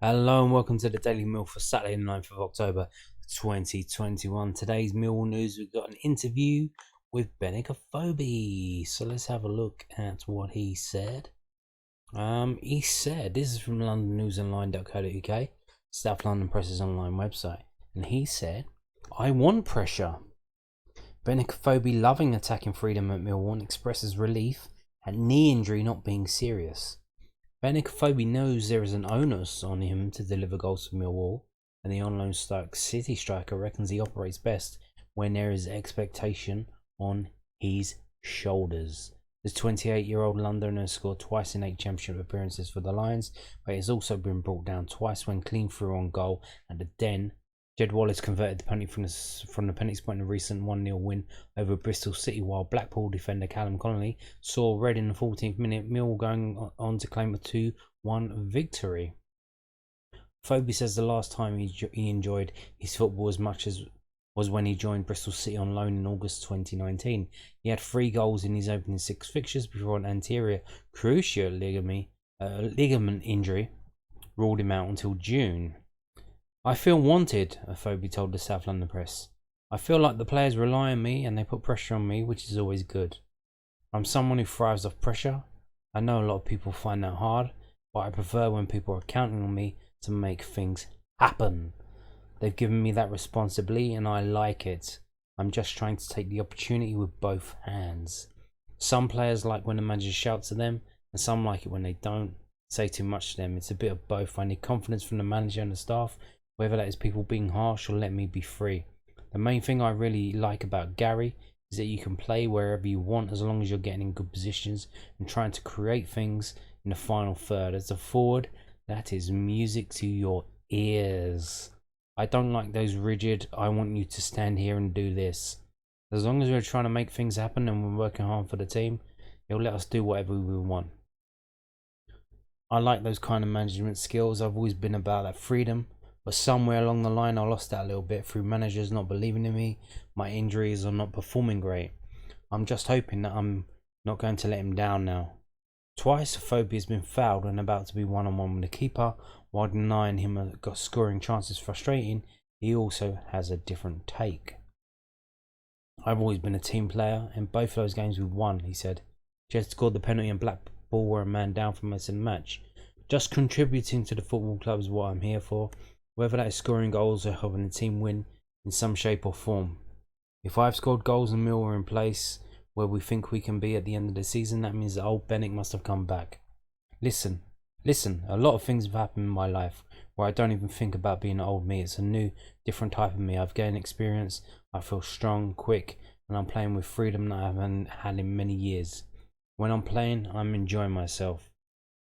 Hello and welcome to the Daily Mill for Saturday the 9th of October 2021. Today's Mill News, we've got an interview with Benik Afobe. So let's have a look at what he said. He said, this is from londonnewsonline.co.uk, South London Press's online website. And he said, I want pressure. Benik Afobe, loving attacking freedom at Millwall, expresses relief at knee injury not being serious. Benik Afobe knows there is an onus on him to deliver goals for Millwall, and the on-loan Stoke City striker reckons he operates best when there is expectation on his shoulders. The 28-year-old Londoner has scored twice in 8 championship appearances for the Lions, but has also been brought down twice when clean through on goal at the Den. Jed Wallace converted the penalty from the penalty spot in a recent 1-0 win over Bristol City, while Blackpool defender Callum Connolly saw red in the 14th minute, Millwall going on to claim a 2-1 victory. Afobe says the last time he enjoyed his football as much as was when he joined Bristol City on loan in August 2019. He had 3 goals in his opening 6 fixtures before an anterior cruciate ligament injury ruled him out until June. I feel wanted, Afobe told the South London Press. I feel like the players rely on me and they put pressure on me, which is always good. I'm someone who thrives off pressure. I know a lot of people find that hard, but I prefer when people are counting on me to make things happen. They've given me that responsibility and I like it. I'm just trying to take the opportunity with both hands. Some players like when the manager shouts at them, and some like it when they don't say too much to them. It's a bit of both. I need confidence from the manager and the staff, whether that is people being harsh or let me be free. The main thing I really like about Gary is that you can play wherever you want as long as you're getting in good positions and trying to create things in the final third. As a forward, that is music to your ears. I don't like those rigid, I want you to stand here and do this. As long as we're trying to make things happen and we're working hard for the team, it'll let us do whatever we want. I like those kind of management skills. I've always been about that freedom. But somewhere along the line, I lost that a little bit through managers not believing in me, my injuries, or not performing great. I'm just hoping that I'm not going to let him down now. Twice, Afobe has been fouled when about to be one-on-one with the keeper. While denying him scoring chances frustrating, he also has a different take. I've always been a team player, and both of those games we won, he said. Jed scored the penalty and Blackpool were a man down from us in the match. Just contributing to the football club is what I'm here for, whether that is scoring goals or helping the team win in some shape or form. If I've scored goals and Mill are in place where we think we can be at the end of the season, that means that old Benik must have come back. Listen, a lot of things have happened in my life where I don't even think about being an old me. It's a new, different type of me. I've gained experience, I feel strong, quick, and I'm playing with freedom that I haven't had in many years. When I'm playing, I'm enjoying myself.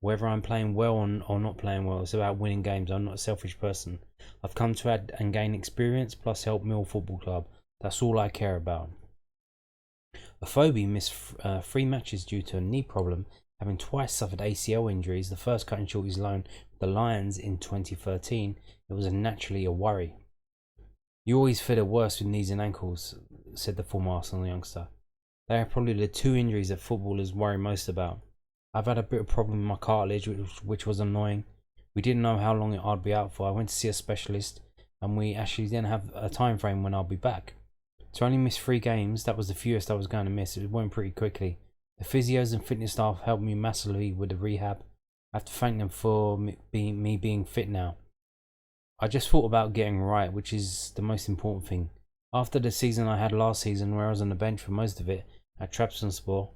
Whether I'm playing well or not playing well, it's about winning games. I'm not a selfish person. I've come to add and gain experience, plus help Millwall Football Club. That's all I care about. Afobe missed 3 matches due to a knee problem, having twice suffered ACL injuries, the first cutting short his loan with the Lions in 2013. It was naturally a worry. You always feel the worst with knees and ankles, said the former Arsenal youngster. They are probably the 2 injuries that footballers worry most about. I've had a bit of problem with my cartilage, which was annoying. We didn't know how long I'd be out for. I went to see a specialist, and we actually didn't have a time frame when I'll be back. To only miss 3 games, that was the fewest I was going to miss. It went pretty quickly. The physios and fitness staff helped me massively with the rehab. I have to thank them for me being fit now. I just thought about getting right, which is the most important thing. After the season I had last season, where I was on the bench for most of it at Trabzonspor,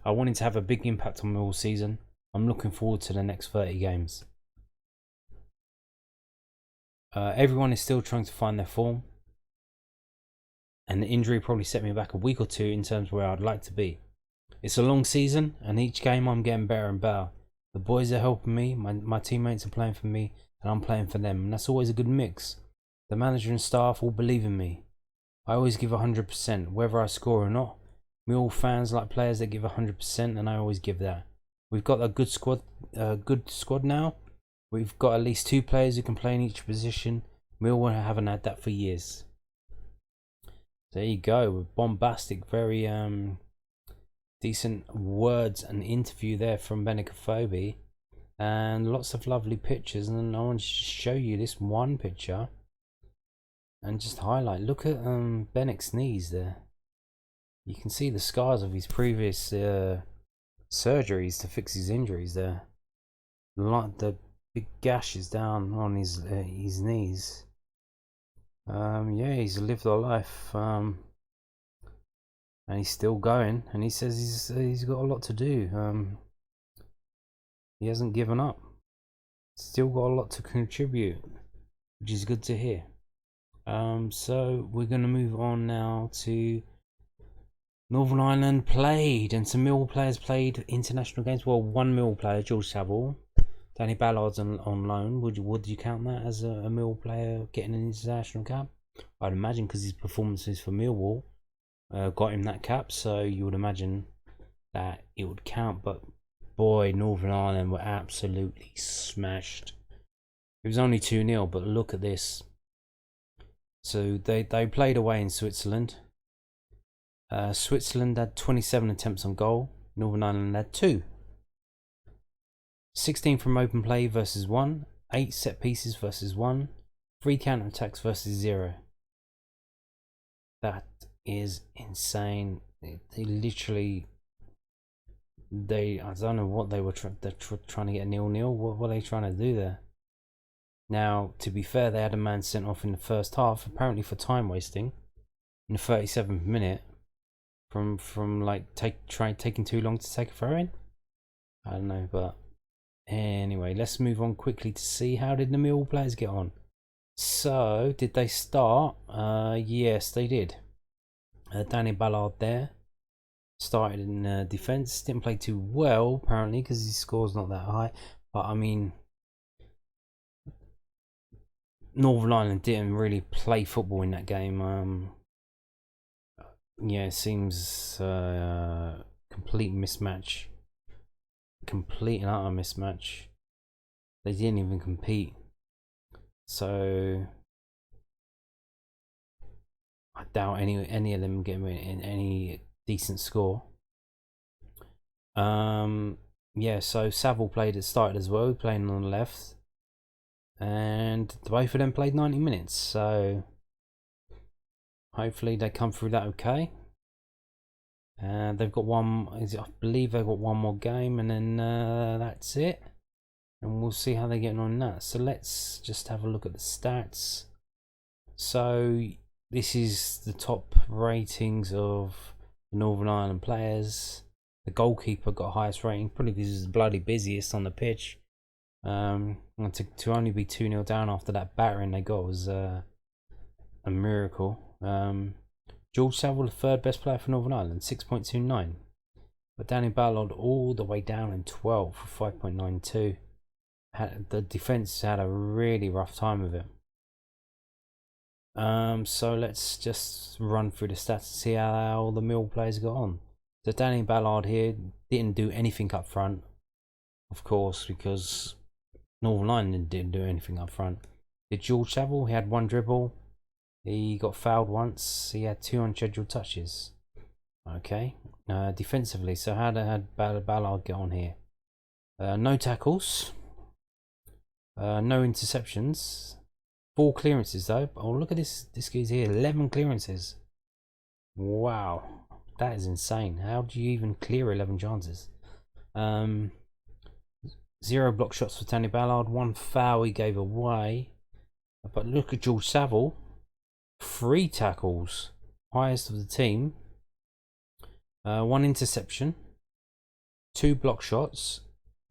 I wanted to have a big impact on my all season. I'm looking forward to the next 30 games. Everyone is still trying to find their form, and the injury probably set me back a week or 2 in terms of where I'd like to be. It's a long season, and each game I'm getting better and better. The boys are helping me, my teammates are playing for me, and I'm playing for them, and that's always a good mix. The manager and staff all believe in me. I always give 100%, whether I score or not. Millwall fans like players that give 100%, and I always give that. We've got a good squad now. We've got at least 2 players who can play in each position. Millwall haven't had that for years. There you go, bombastic, very decent words and interview there from Benik Afobe. and lots of lovely pictures, and I want to show you this one picture and just highlight. Look at Benik's knees there. You can see the scars of his previous surgeries to fix his injuries there. Like the big gashes down on his knees. Yeah, he's lived a life, and he's still going. And he says he's got a lot to do. He hasn't given up. Still got a lot to contribute, which is good to hear. So we're going to move on now to Northern Ireland played, and some Millwall players played international games. Well, one Millwall player, George Saville Danny Ballard's on loan. Would you count that as a Millwall player getting an international cap? I'd imagine, because his performances for Millwall got him that cap, so you would imagine that it would count. But boy, Northern Ireland were absolutely smashed. It was only 2-0, but look at this. So they played away in Switzerland. Switzerland had 27 attempts on goal. Northern Ireland had 2. 16 from open play versus 1. 8 set pieces versus 1. 3 counter attacks versus 0. That is insane. They literally, I don't know what they were trying to get a 0-0. What were they trying to do there? Now, to be fair, they had a man sent off in the first half, apparently for time wasting, in the 37th minute, from like taking too long to take a throw in. I don't know, but anyway, let's move on quickly to see how did the Millwall players get on. So, did they start? Yes, they did. Danny Ballard there started in defence. Didn't play too well, apparently, because his score's not that high. But I mean, Northern Ireland didn't really play football in that game. Yeah, it seems complete mismatch. Complete and utter mismatch. They didn't even compete. So I doubt any of them getting in any decent score. Yeah, so Saville started as well, playing on the left. And both of them played 90 minutes, so hopefully they come through that okay. They've got I believe they've got one more game, and then that's it. And we'll see how they're getting on that. So let's just have a look at the stats. So this is the top ratings of the Northern Ireland players. The goalkeeper got highest rating, probably because he's the bloody busiest on the pitch. And to only be 2-0 down after that battering they got was a miracle. George Saville, the third best player for Northern Ireland, 6.29. But Danny Ballard all the way down in 12 for 5.92. The defence had a really rough time of it. So let's just run through the stats to see how the Millwall players got on. So Danny Ballard here didn't do anything up front, of course, because Northern Ireland didn't do anything up front. Did George Saville? He had 1 dribble. He got fouled once. He had 2 unscheduled touches. Okay. Defensively, so how did Ballard get on here? No tackles. No interceptions. 4 clearances though. Oh, look at this guy's here. 11 clearances. Wow. That is insane. How do you even clear 11 chances? 0 block shots for Danny Ballard. 1 foul he gave away. But look at George Saville. 3 tackles. Highest of the team. 1 interception. 2 block shots.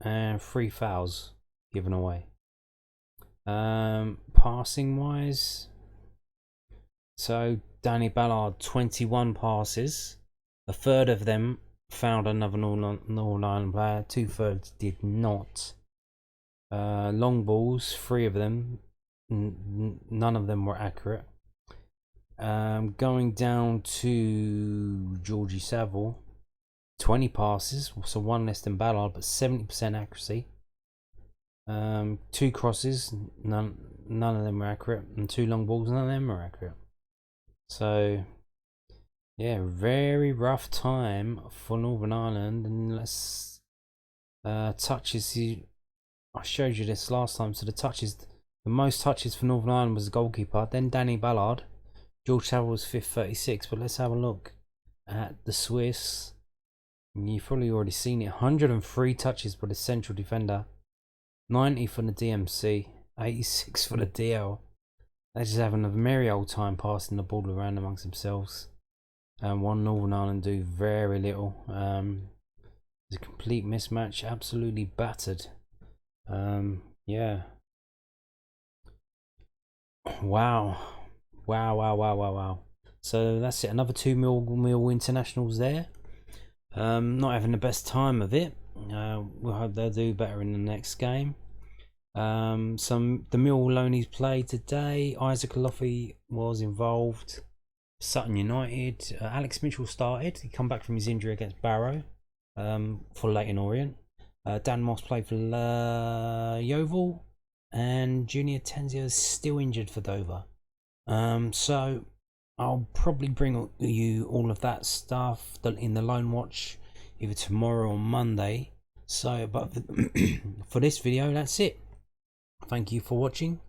And 3 fouls given away. Passing wise, so Danny Ballard 21 passes, a third of them found another Northern Ireland player, 2/3 did not. Long balls, 3 of them, none of them were accurate. Going down to Georgie Saville, 20 passes, so 1 less than Ballard, but 70% accuracy. 2 crosses, none of them were accurate, and 2 long balls, none of them were accurate. So yeah, very rough time for Northern Ireland. And let's touch I showed you this last time. So the most touches for Northern Ireland was the goalkeeper, then Danny Ballard. George Saville was 5th, 36. But let's have a look at the Swiss. You've probably already seen it. 103 touches for the central defender, 90 for the DMC, 86 for the DL. They're just having a merry old time passing the ball around amongst themselves. One Northern Ireland do very little. It's a complete mismatch, absolutely battered. Yeah. Wow. So that's it. Another 2 Millwall internationals there. Not having the best time of it. We'll hope they'll do better in the next game. The Millwall loanies played today. Isaac Alofi was involved. Sutton United. Alex Mitchell started. He come back from his injury against Barrow for Leyton Orient. Dan Moss played for Yeovil, and Junior Tenzio is still injured for Dover. So I'll probably bring you all of that stuff in the Loan Watch either tomorrow or Monday. So, but for this video, that's it. Thank you for watching.